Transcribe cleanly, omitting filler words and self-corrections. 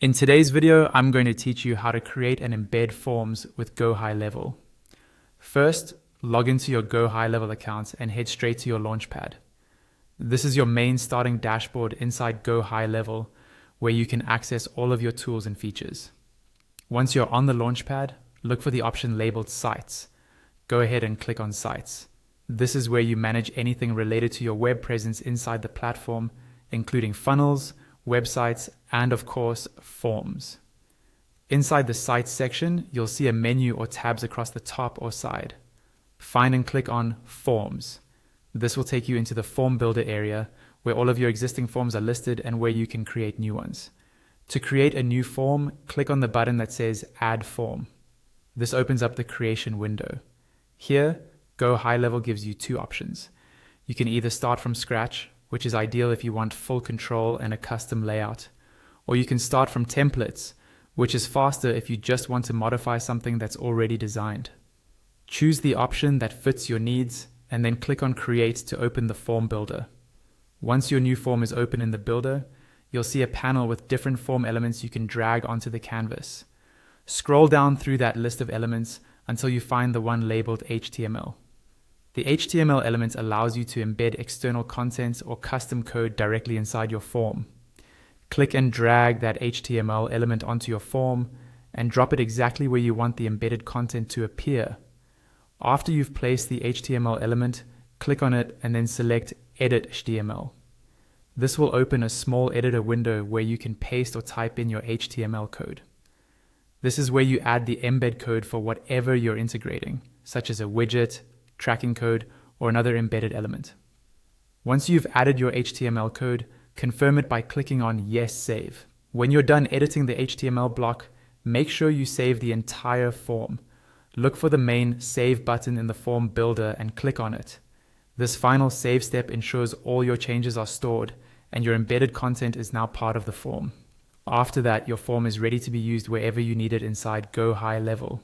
In today's video, I'm going to teach you how to create and embed forms with GoHighLevel. First, log into your GoHighLevel account and head straight to your Launchpad. This is your main starting dashboard inside GoHighLevel, where you can access all of your tools and features. Once you're on the Launchpad, look for the option labeled Sites. Go ahead and click on Sites. This is where you manage anything related to your web presence inside the platform, including funnels, websites, and of course, forms. Inside the Sites section, you'll see a menu or tabs across the top or side. Find and click on Forms. This will take you into the Form Builder area, where all of your existing forms are listed and where you can create new ones. To create a new form, click on the button that says Add Form. This opens up the creation window. Here, GoHighLevel gives you two options. You can either start from scratch, which is ideal if you want full control and a custom layout. Or you can start from templates, which is faster if you just want to modify something that's already designed. Choose the option that fits your needs and then click on Create to open the form builder. Once your new form is open in the builder, you'll see a panel with different form elements you can drag onto the canvas. Scroll down through that list of elements until you find the one labeled HTML. The HTML element allows you to embed external content or custom code directly inside your form. Click and drag that HTML element onto your form and drop it exactly where you want the embedded content to appear. After you've placed the HTML element, click on it and then select Edit HTML. This will open a small editor window where you can paste or type in your HTML code. This is where you add the embed code for whatever you're integrating, such as a widget, tracking code, or another embedded element. Once you've added your HTML code, confirm it by clicking on Yes Save. When you're done editing the HTML block, make sure you save the entire form. Look for the main Save button in the form builder and click on it. This final save step ensures all your changes are stored and your embedded content is now part of the form. After that, your form is ready to be used wherever you need it inside GoHighLevel.